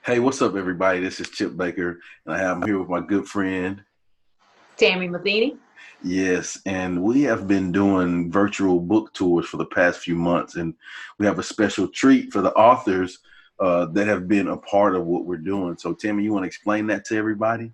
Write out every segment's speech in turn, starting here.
Hey, what's up, everybody? This is Chip Baker, and I'm here with my good friend. Tami Matheny. Yes, and we have been doing virtual book tours for the past few months, and we have a special treat for the authors that have been a part of what we're doing. So, Tammy, you want to explain that to everybody?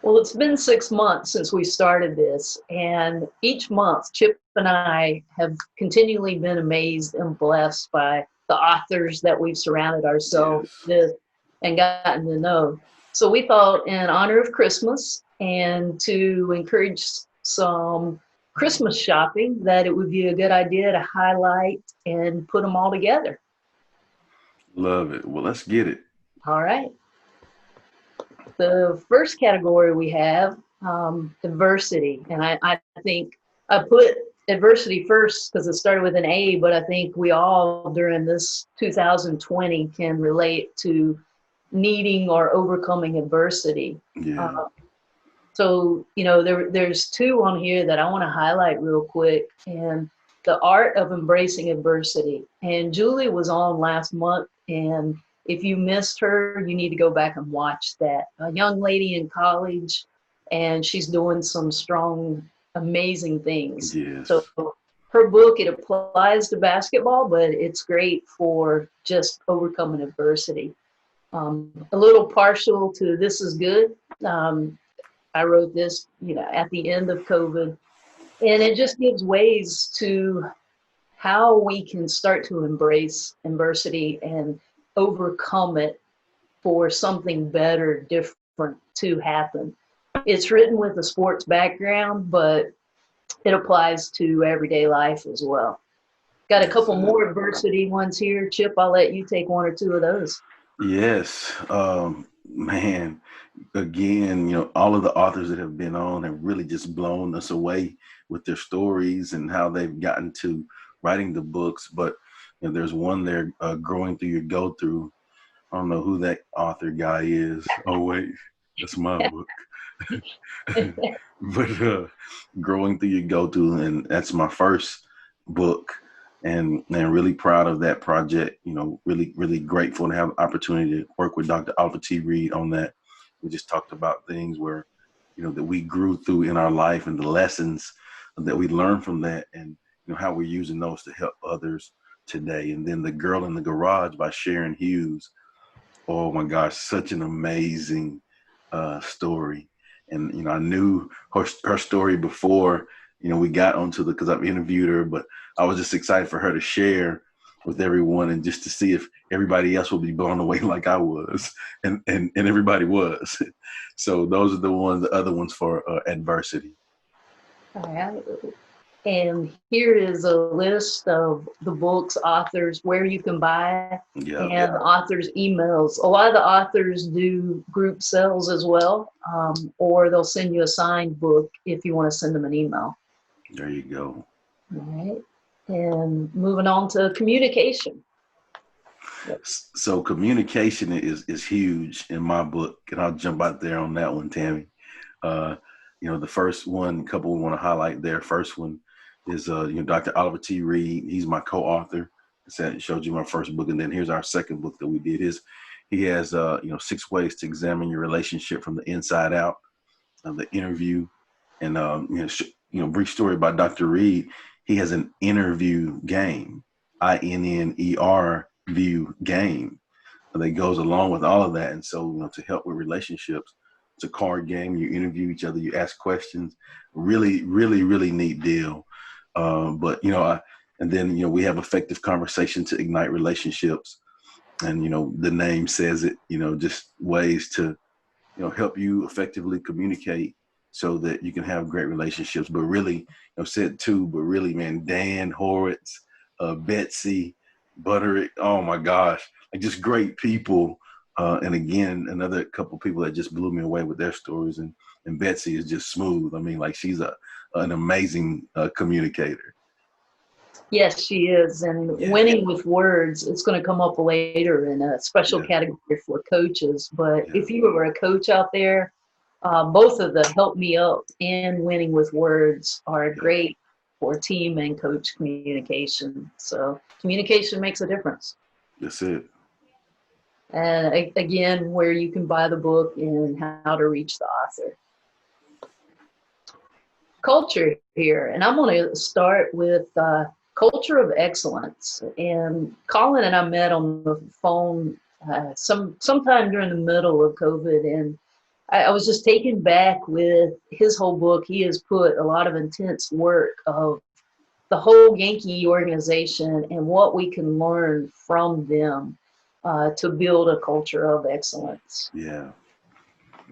Well, it's been 6 months since we started this, and each month, Chip and I have continually been amazed and blessed by the authors that we've surrounded ourselves Yes. with and gotten to know. So, we thought, in honor of Christmas and to encourage some Christmas shopping, that it would be a good idea to highlight and put them all together. Love it. Well, let's get it. All right. The first category we have adversity, and I think I put adversity first because it started with an A, but I think we all during this 2020 can relate to needing or overcoming adversity. Yeah. Uh, there's two on here that I want to highlight real quick, and the art of embracing adversity. And Julie was on last month, and if you missed her, you need to go back and watch that. A young lady in college, and she's doing some strong, amazing things. So Yes. her book, it applies to basketball, but it's great for just overcoming adversity. A little partial to This Is Good. I wrote this, at the end of COVID, and it just gives ways to how we can start to embrace adversity and overcome it for something better, different to happen. It's written with a sports background, but it applies to everyday life as well. Got a That's couple it. more adversity ones here. Chip, I'll let you take one or two of those. Yes. Man, again, all of the authors that have been on have really just blown us away with their stories and how they've gotten to writing the books. But there's one there, Growing Through Your Go Through. I don't know who that author guy is. Oh, wait, that's my book. but Growing Through Your Go Through, and that's my first book. And really proud of that project. Really, really grateful to have the opportunity to work with Dr. Alpha T. Reed on that. We just talked about things where, that we grew through in our life and the lessons that we learned from that, and how we're using those to help others today. And then The Girl in the Garage by Sharon Hughes. Oh my gosh, such an amazing story. And I knew her story before we got onto because I've interviewed her, but I was just excited for her to share with everyone and just to see if everybody else would be blown away like I was, and everybody was. So those are the other ones for adversity. All right. And here is a list of the books, authors, where you can buy, Yeah, and authors' emails. A lot of the authors do group sales as well, or they'll send you a signed book if you want to send them an email. there you go. All right. And moving on to communication. So communication is huge in my book, and I'll jump out there on that one, Tammy. Uh, the first one, couple we want to highlight there. First one is Dr. Oliver T. Reed. He's my co-author. I said showed you my first book, and then here's our second book that we did. He has 6 ways to examine your relationship from the inside out. The interview, and brief story about Dr. Reed. He has an interview game, INNER view game that goes along with all of that. And so, to help with relationships, it's a card game. You interview each other, you ask questions. Really, really, really neat deal. But and then we have effective conversation to ignite relationships, and the name says it. Just ways to help you effectively communicate so that you can have great relationships. But really, said two, but really, man, Dan Horowitz, Betsy, Butterick, oh my gosh, like just great people. And again, another couple people that just blew me away with their stories. And Betsy is just smooth. I mean, like she's an amazing communicator. Yes, she is. And Yeah, winning with words, it's going to come up later in a special yeah, category for coaches. But yeah, if you were a coach out there, both of the Help Me Up and Winning with Words are yeah. great for team and coach communication. So communication makes a difference. That's it. And again, where you can buy the book and how to reach the author. Culture here, and I'm going to start with culture of excellence. And Colin and I met on the phone sometime during the middle of COVID, and I was just taken back with his whole book. He has put a lot of intense work of the whole Yankee organization and what we can learn from them to build a culture of excellence. Yeah.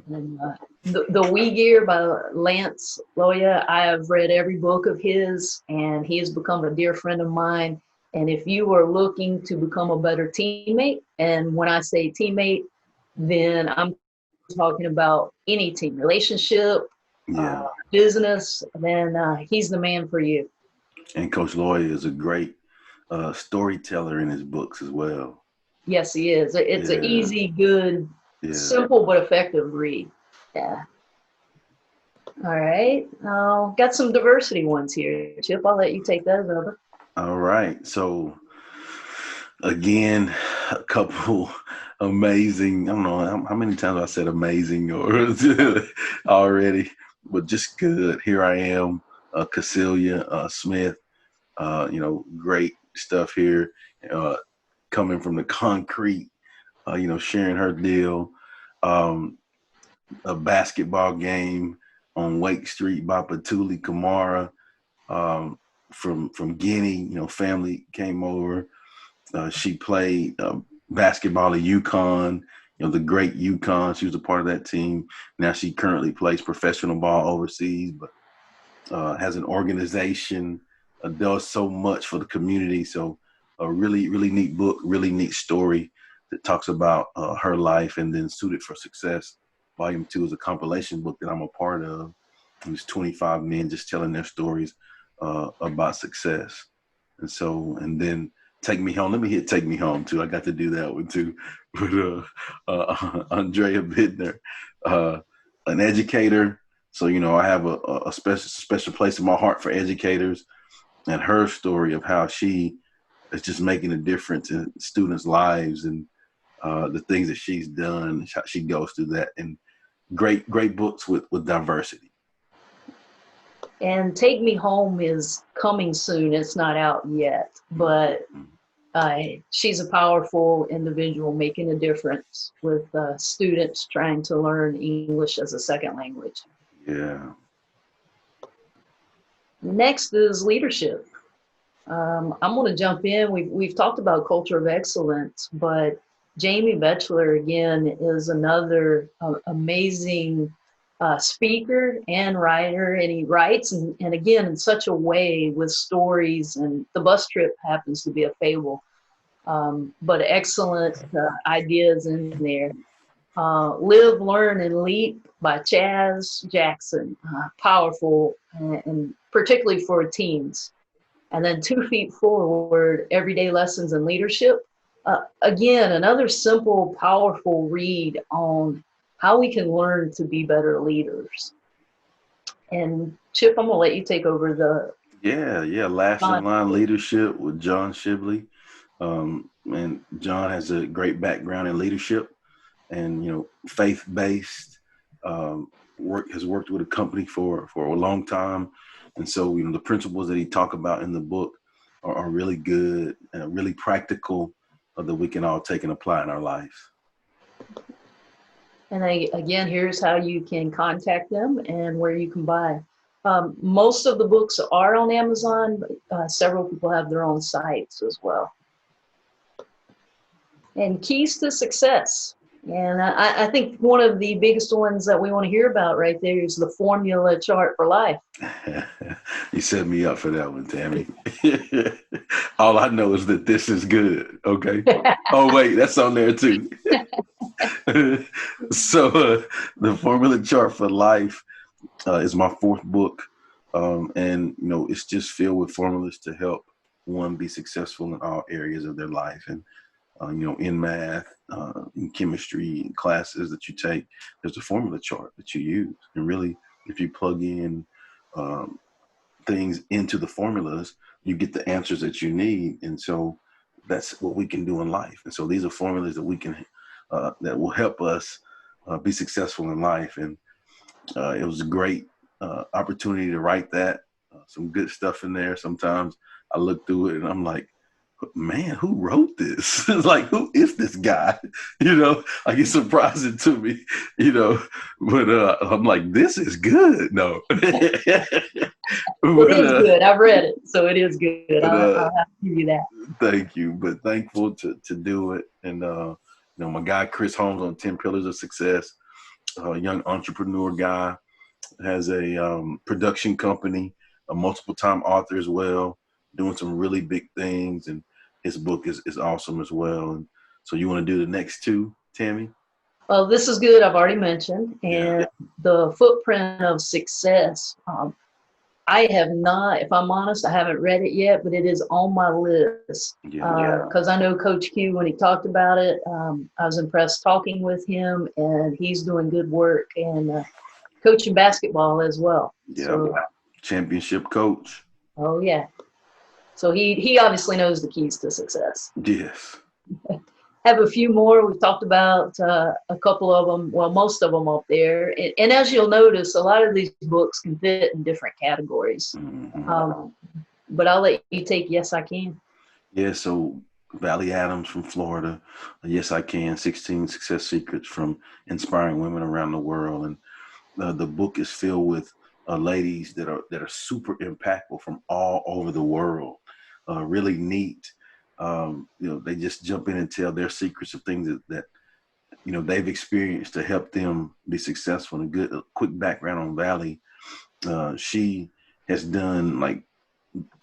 And the We Gear by Lance Loya, I have read every book of his, and he has become a dear friend of mine. And if you are looking to become a better teammate, and when I say teammate, then I'm talking about any team, relationship, Yeah. business, then he's the man for you. And Coach Lloyd is a great storyteller in his books as well. Yes, he is. It's an Yeah. easy, good, Yeah. simple, but effective read. Yeah. All right. Got some diversity ones here. Chip, I'll let you take those over. All right. So again, a couple amazing. I don't know how many times I said amazing or already, but just good. Here I am, Cecilia Smith. Great stuff here. Uh, Coming from the concrete. Sharing her deal. Um, a basketball game on Wake Street by Patuli Kamara from Guinea. Family came over. She played basketball at UConn, the great UConn. She was a part of that team. Now she currently plays professional ball overseas, but has an organization, does so much for the community. So a really, really neat book, really neat story that talks about her life. And then Suited for Success, Volume 2 is a compilation book that I'm a part of. There's 25 men just telling their stories about success. And then Take Me Home. Let me hit Take Me Home too. I got to do that one too. But Andrea Bittner, an educator. So, I have a special place in my heart for educators, and her story of how she is just making a difference in students' lives and the things that she's done, how she goes through that, and great books with diversity. And Take Me Home is coming soon. It's not out yet, but she's a powerful individual making a difference with students trying to learn English as a second language. Yeah. Next is leadership. I'm going to jump in. We've talked about culture of excellence, but Jamie Betchler again is another amazing speaker and writer, and he writes and again in such a way with stories. And the bus trip happens to be a fable, but excellent ideas in there. Live, Learn, and Leap by Chaz Jackson, powerful and particularly for teens. And then 2 Feet Forward, Everyday Lessons in Leadership. Again, another simple, powerful read on how we can learn to be better leaders. And Chip, I'm going to let you take over the. Yeah. Last in Line Leadership with John Shibley. And John has a great background in leadership and, faith-based, has worked with a company for a long time. And so, the principles that he talk about in the book are really good and really practical that we can all take and apply in our lives. And again, here's how you can contact them and where you can buy. Most of the books are on Amazon, but several people have their own sites as well. And Keys to Success. And I think one of the biggest ones that we want to hear about right there is the formula chart for life. You set me up for that one, Tami. All I know is that this is good. Okay. Oh, wait, that's on there too. So the formula chart for life is my 4th book. And, it's just filled with formulas to help one be successful in all areas of their life. And, in math, in chemistry, in classes that you take, there's a formula chart that you use. And really, if you plug in things into the formulas, you get the answers that you need. And so that's what we can do in life. And so these are formulas that we can that will help us be successful in life. And it was a great opportunity to write that. Some good stuff in there. Sometimes I look through it and I'm like, man, who wrote this? It's like, who is this guy? Like it's surprising to me, but I'm like, this is good. No. But, it is good. I've read it, so it is good. I'll have to give you that. Thank you. But thankful to do it. And, my guy, Chris Holmes on 10 Pillars of Success, a young entrepreneur guy, has a production company, a multiple time author as well, doing some really big things. And his book is awesome as well. And so you want to do the next two, Tami? Well, This Is Good, I've already mentioned. And The Footprint of Success. I have not, if I'm honest, I haven't read it yet, but it is on my list. Because I know Coach Q, when he talked about it, I was impressed talking with him, and he's doing good work and coaching basketball as well. Yeah, so, championship coach. Oh, yeah. So he obviously knows the keys to success. Yes. Have a few more. We've talked about a couple of them, well, most of them up there. And as you'll notice, a lot of these books can fit in different categories. Mm-hmm. But I'll let you take Yes, I Can. Yeah, so Valley Adams from Florida, Yes, I Can, 16 Success Secrets from Inspiring Women Around the World. And the book is filled with ladies that are super impactful from all over the world. Really neat. They just jump in and tell their secrets of things that they've experienced to help them be successful. And a quick background on Valley. She has done like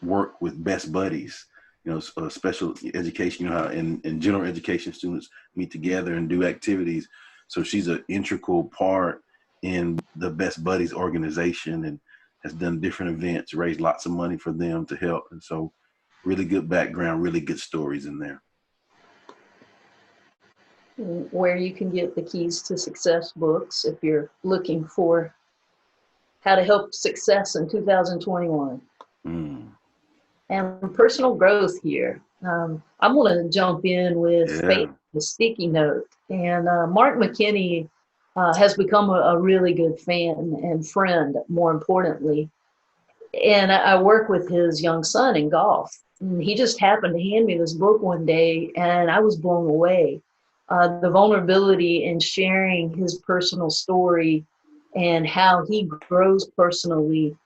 work with Best Buddies, special education, how in general education students meet together and do activities. So she's an integral part in the Best Buddies organization and has done different events, raised lots of money for them to help. And so really good background, really good stories in there. Where you can get the Keys to Success books if you're looking for how to help success in 2021. And personal growth here. I'm going to jump in with Faith, the sticky note. And Mark Matheny has become a really good fan and friend, more importantly. And I work with his young son in golf. And he just happened to hand me this book one day, and I was blown away. The vulnerability in sharing his personal story and how he grows personally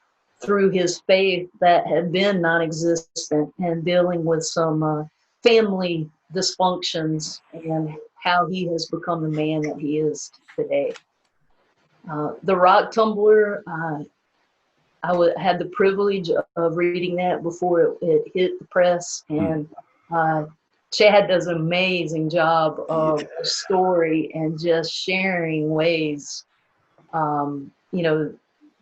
through his faith that had been non-existent, and dealing with some family dysfunctions, and how he has become the man that he is today. The Rock Tumbler, I had the privilege of reading that before it hit the press, and Chad does an amazing job of a story and just sharing ways,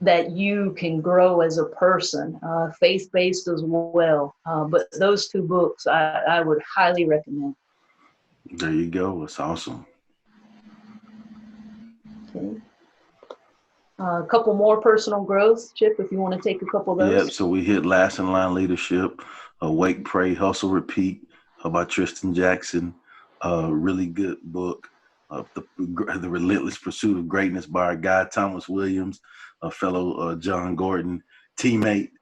that you can grow as a person, faith-based as well. But those two books I would highly recommend. There you go. It's awesome. Okay. A couple more personal growth, Chip, if you want to take a couple of those. Yep. So we hit Last in Line Leadership, Wake, Pray, Hustle, Repeat by Tristan Jackson. Really good book. The Relentless Pursuit of Greatness by our guy, Thomas Williams, a fellow John Gordon teammate.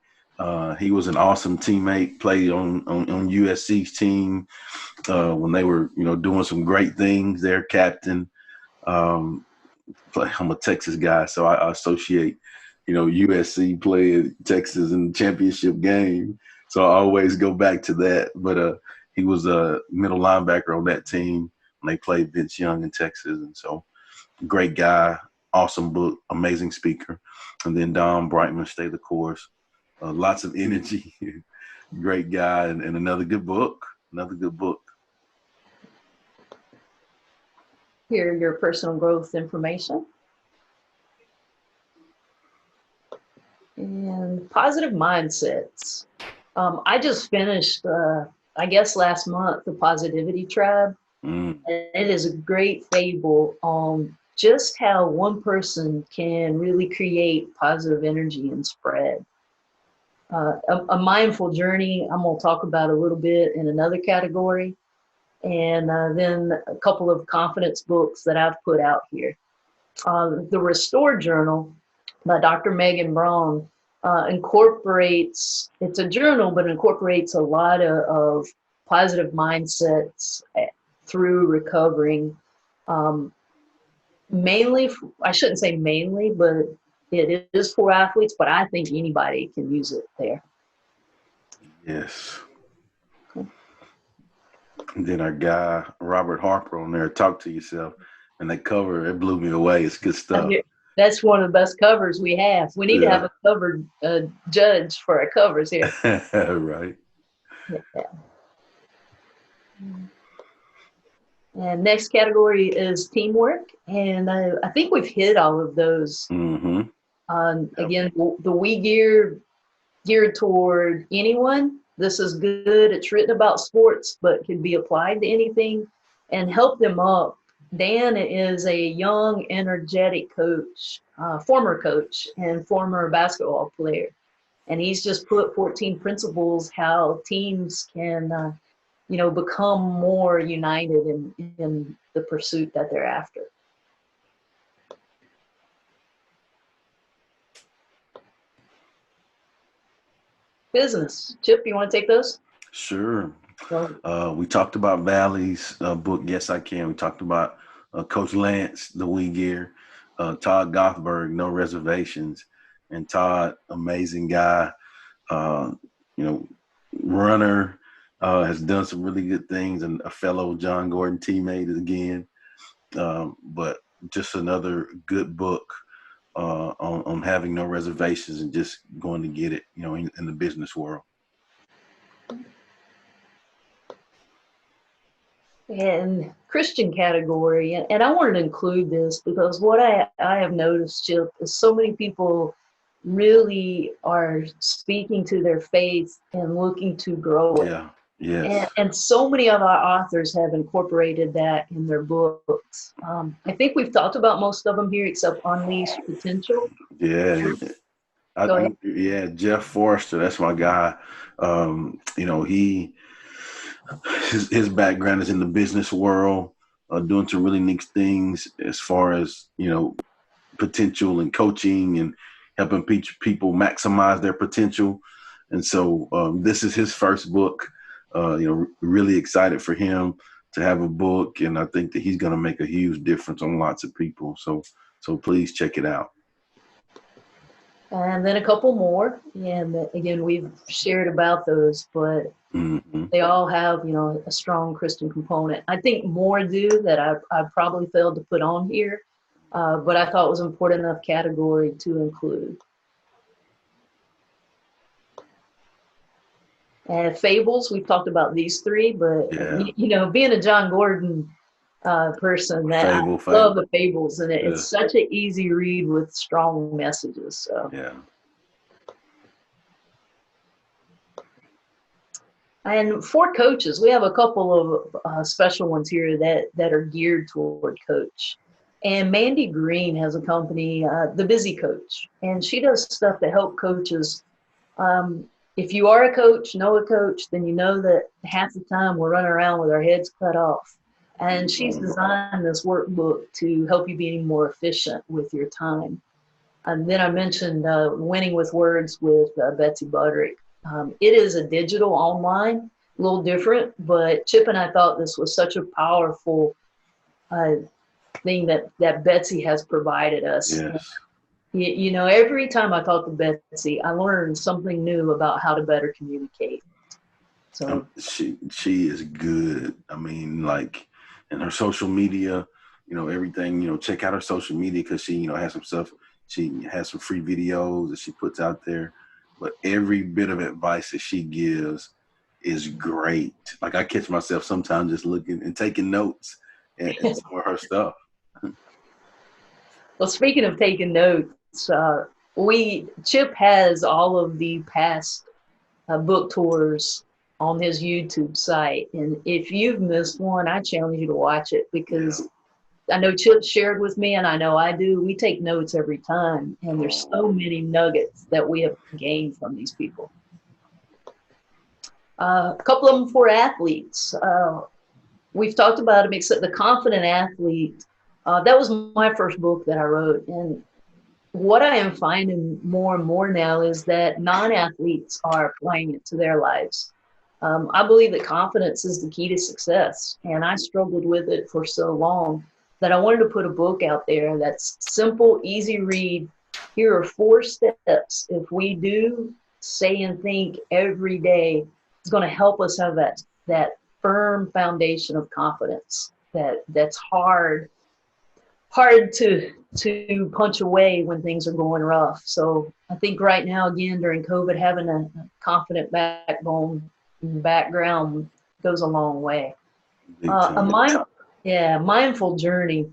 He was an awesome teammate, played on USC's team when they were, doing some great things. Their captain. I'm a Texas guy, so I associate, USC playing Texas in the championship game. So I always go back to that. But he was a middle linebacker on that team when they played Vince Young in Texas. And so great guy, awesome book, amazing speaker. And then Don Brightman, Stay the Course. Lots of energy, great guy, and another good book. Here, your personal growth information. And positive mindsets. I just finished, I guess last month, The Positivity Tribe. And it is a great fable on just how one person can really create positive energy and spread. A mindful journey, I'm going to talk about a little bit in another category. and then a couple of confidence books that I've put out here. The Restore Journal by Dr. Megan Braun incorporates, it's a journal, but incorporates a lot of positive mindsets through recovering. Mainly, I shouldn't say mainly, but it is for athletes, but I think anybody can use it there. Yes. And then our guy, Robert Harper, on there, Talk to Yourself. And that cover, it blew me away. It's good stuff. That's one of the best covers we have. We need to have a cover judge for our covers here. Right. Yeah. And next category is teamwork. And I think we've hit all of those. Mm-hmm. Again, the We Gear geared toward anyone. This is good. It's written about sports, but can be applied to anything and help them up. Dan is a young, energetic coach, former coach and former basketball player. And he's just put 14 principles how teams can, become more united in the pursuit that they're after. Business. Chip, you want to take those? Sure. We talked about Valley's book, Yes, I Can. We talked about Coach Lance, the We Gear, Todd Gothberg, No Reservations. And Todd, amazing guy, runner, has done some really good things, and a fellow John Gordon teammate again. But just another good book on having no reservations and just going to get it, in the business world. And Christian category, and I wanted to include this because what I have noticed, Chip, is so many people really are speaking to their faith and looking to grow it. Yeah. Yes. And so many of our authors have incorporated that in their books. I think we've talked about most of them here except Unleash Potential. Yeah. Jeff Forrester, that's my guy. His background is in the business world, doing some really neat things as far as, potential and coaching and helping people maximize their potential. And so this is his first book. Really excited for him to have a book, and I think that he's going to make a huge difference on lots of people. So please check it out. And then a couple more, and again, we've shared about those, but they all have, a strong Christian component. I think more do that I probably failed to put on here, but I thought was an important enough category to include. And Fables, we've talked about these three, but being a John Gordon person, that I love the Fables, and it's such an easy read with strong messages. So. Yeah. And for coaches, we have a couple of special ones here that are geared toward coach. And Mandy Green has a company, The Busy Coach, and she does stuff to help coaches. If you are a coach, know a coach, then you know that half the time we're running around with our heads cut off. And she's designed this workbook to help you be more efficient with your time. And then I mentioned Winning with Words with Betsy Budrick. It is a digital online, a little different, but Chip and I thought this was such a powerful thing that Betsy has provided us. Yes. Every time I talk to Betsy, I learn something new about how to better communicate. So she is good. I mean, like, in her social media, everything, check out her social media because she, has some stuff. She has some free videos that she puts out there, but every bit of advice that she gives is great. Like, I catch myself sometimes just looking and taking notes and some of her stuff. Well, speaking of taking notes, Chip has all of the past book tours on his YouTube site. And if you've missed one, I challenge you to watch it because I know Chip shared with me, and I know I do. We take notes every time, and there's so many nuggets that we have gained from these people. A couple of them for athletes. we've talked about them, except The Confident Athlete. That was my first book that I wrote. And what I am finding more and more now is that non-athletes are applying it to their lives. I believe that confidence is the key to success, and I struggled with it for so long that I wanted to put a book out there that's simple, easy read. Here are 4 steps. If we do, say, and think every day, it's going to help us have that firm foundation of confidence that's hard to punch away when things are going rough. So I think right now, again, during COVID, having a confident background goes a long way. Mindful journey.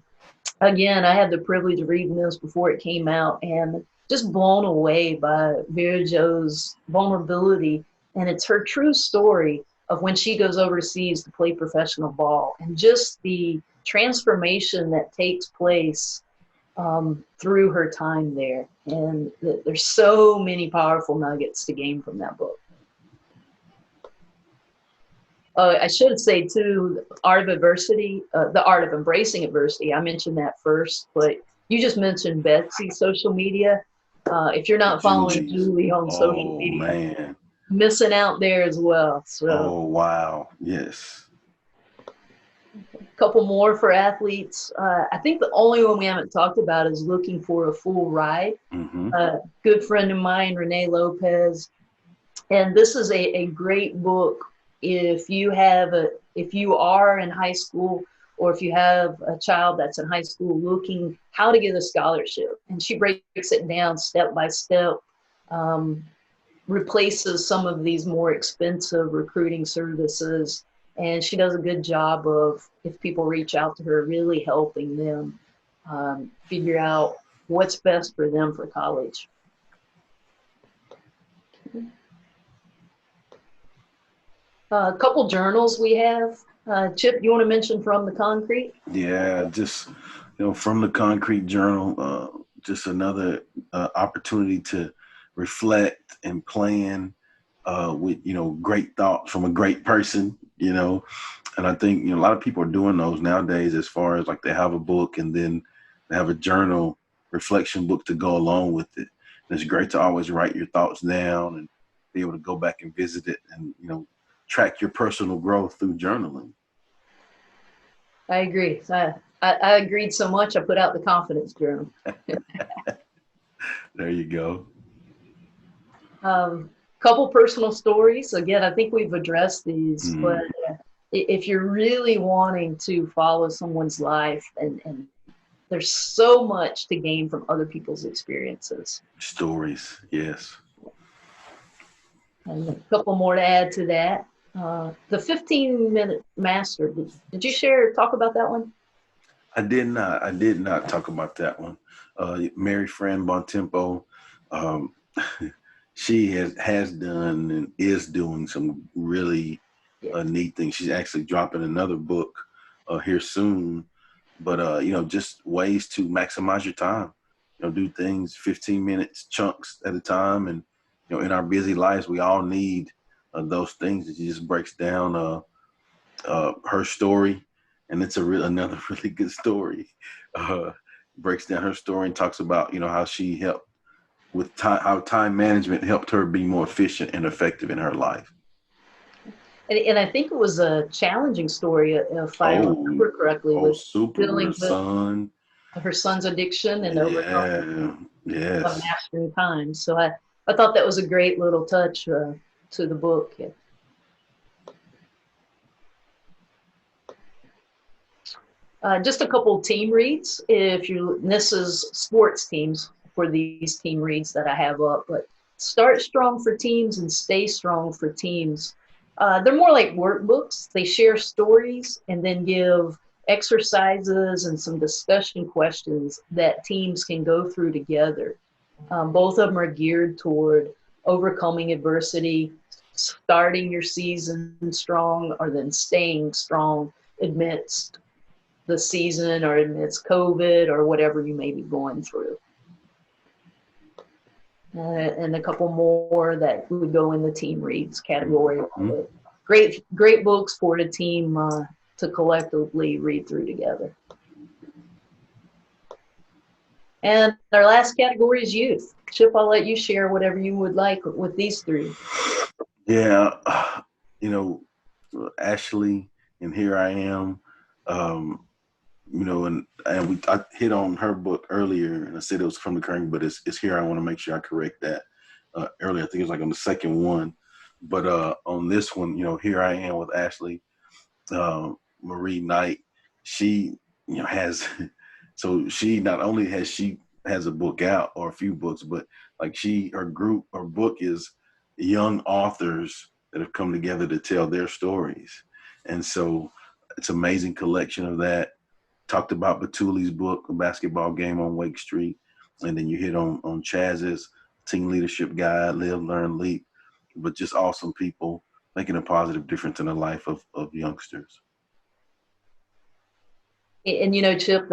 Again, I had the privilege of reading this before it came out, and just blown away by Vera Jo's vulnerability. And it's her true story of when she goes overseas to play professional ball, and just the transformation that takes place through her time there. And there's so many powerful nuggets to gain from that book. I should say too, Art of Adversity, the Art of Embracing Adversity. I mentioned that first, but you just mentioned Betsy's social media. If you're not following Julie on social media, man, missing out there as well. So, oh wow, yes. A couple more for athletes. I think the only one we haven't talked about is Looking for a Full Ride. Good friend of mine, Renee Lopez, and this is a great book if you are in high school, or if you have a child that's in high school looking how to get a scholarship. And she breaks it down step by step, replaces some of these more expensive recruiting services. And she does a good job of, if people reach out to her, really helping them figure out what's best for them for college. A couple journals we have. Chip, you want to mention From the Concrete? Yeah, just From the Concrete journal, just another opportunity to reflect and plan with great thoughts from a great person. And I think a lot of people are doing those nowadays, as far as like they have a book and then they have a journal reflection book to go along with it. And it's great to always write your thoughts down and be able to go back and visit it and track your personal growth through journaling. I agree. I agreed so much, I put out the confidence journal. There you go. Couple personal stories. Again, I think we've addressed these, but if you're really wanting to follow someone's life, and there's so much to gain from other people's experiences. Stories, yes. And a couple more to add to that. The 15-minute master. Did you talk about that one? I did not talk about that one. Mary Fran Bontempo, she has done and is doing some really neat things. She's actually dropping another book here soon. But just ways to maximize your time. Do things 15 minutes chunks at a time, and in our busy lives, we all need those things. That she just breaks down her story, and it's another really good story. Breaks down her story and talks about how she helped with time, how time management helped her be more efficient and effective in her life. And I think it was a challenging story, if I remember correctly, with dealing with her son's addiction and overcoming mastering time. So I thought that was a great little touch to the book. Yeah. Just a couple team reads. This is sports teams for these team reads that I have up, but Start Strong for Teams and Stay Strong for Teams. They're more like workbooks. They share stories and then give exercises and some discussion questions that teams can go through together. Both of them are geared toward overcoming adversity, starting your season strong, or then staying strong amidst the season or amidst COVID or whatever you may be going through. And a couple more that would go in the team reads category. Great books for the team to collectively read through together. And our last category is youth. Chip, I'll let you share whatever you would like with these three. Yeah, you know, Ashley, and Here I Am. You know, and I hit on her book earlier, and I said it was from the current, but it's Here. I want to make sure I correct that. Earlier, I think it was like on the second one, but on this one, you know, Here I Am with Ashley Marie Knight. She, you know, has so she not only has a book out or a few books, but like her book is young authors that have come together to tell their stories, and so it's an amazing collection of that. Talked about Batuli's book, A Basketball Game on Wake Street, and then you hit on Chaz's Team Leadership Guide, Live, Learn, Leap, but just awesome people making a positive difference in the life of youngsters. And you know, Chip,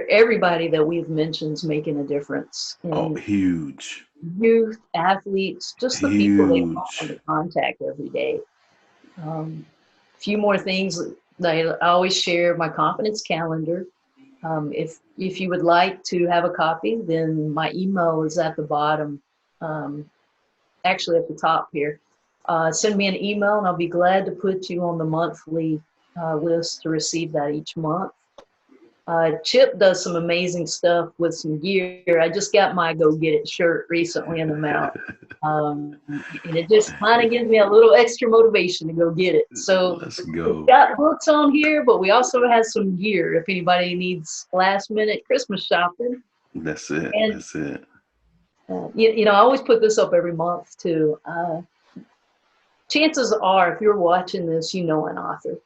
everybody that we've mentioned is making a difference Oh, in huge, youth, athletes, just the people they come huge. into contact every day. A few more things that I always share my confidence calendar. If you would like to have a copy, then my email is at the bottom, actually at the top here. Send me an email and I'll be glad to put you on the monthly list to receive that each month. Chip does some amazing stuff with some gear. I just got my Go Get It shirt recently in the mail. And it just kind of gives me a little extra motivation to go get it. So Let's we've go. got books on here, but we also have some gear if anybody needs last minute Christmas shopping. That's it. And That's it. you know, I always put this up every month too. Chances are, if you're watching this, you know an author.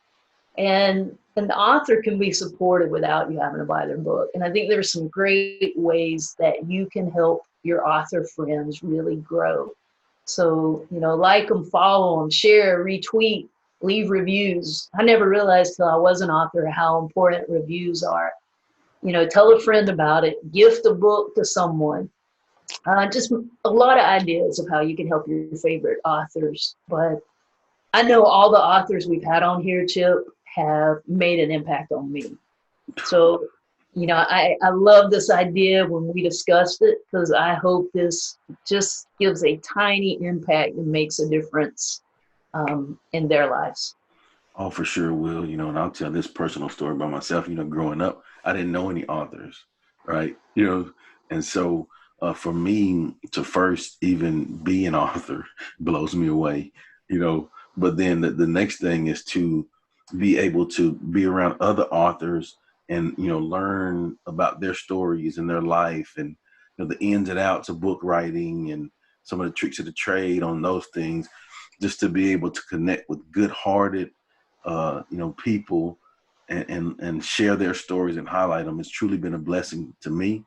And the author can be supported without you having to buy their book. And I think there's some great ways that you can help your author friends really grow. So, you know, like them, follow them, share, retweet, leave reviews. I never realized till I was an author how important reviews are. You know, tell a friend about it, gift a book to someone. Just a lot of ideas of how you can help your favorite authors. But I know all the authors we've had on here, Chip, have made an impact on me. So, you know, I love this idea when we discussed it because I hope this just gives a tiny impact and makes a difference in their lives. Oh, for sure will. You know, and I'll tell this personal story by myself. You know, growing up, I didn't know any authors, right? You know, and so for me to first even be an author blows me away. You know, but then the next thing is to be able to be around other authors and learn about their stories and their life and the ins and outs of book writing and some of the tricks of the trade on those things, just to be able to connect with good-hearted people and share their stories and highlight them. It's truly been a blessing to me.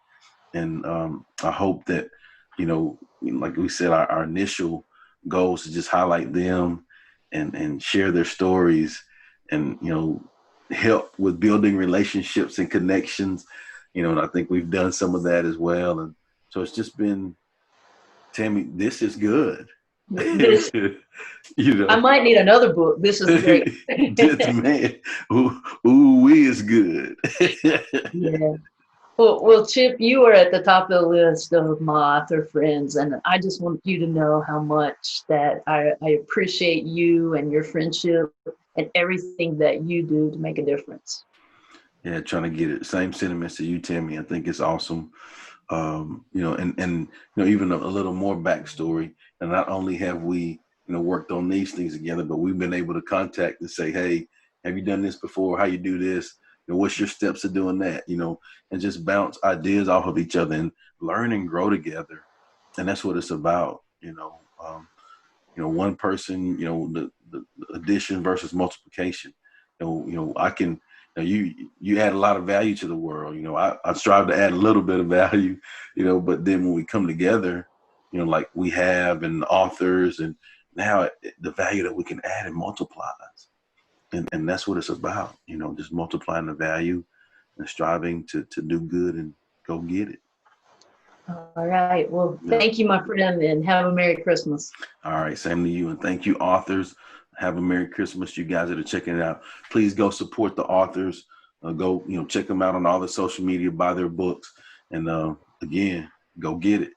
And I hope that, like we said, our initial goal is to just highlight them and share their stories and, help with building relationships and connections, and I think we've done some of that as well. And so it's just been, Tammy, this is good. This, you I know, might need another book. This is great. this man, we is good. Yeah. Well, Chip, you are at the top of the list of my author friends, and I just want you to know how much that I appreciate you and your friendship and everything that you do to make a difference. Yeah, trying to get it. Same sentiments to you, Tammy. I think it's awesome. And even a little more backstory. And not only have we, worked on these things together, but we've been able to contact and say, hey, have you done this before? How you do this? What's your steps to doing that? And just bounce ideas off of each other and learn and grow together. And that's what it's about. One person, the addition versus multiplication. I can, you add a lot of value to the world. I strive to add a little bit of value, but then when we come together, like we have and authors, and now the value that we can add and multiplies. And that's what it's about, just multiplying the value and striving to do good and go get it. All right. Well, Yeah. thank you, my friend, and have a Merry Christmas. All right. Same to you. And thank you, authors, Have a Merry Christmas, you guys that are checking it out. Please go support the authors. Go, check them out on all the social media, buy their books, and again, go get it.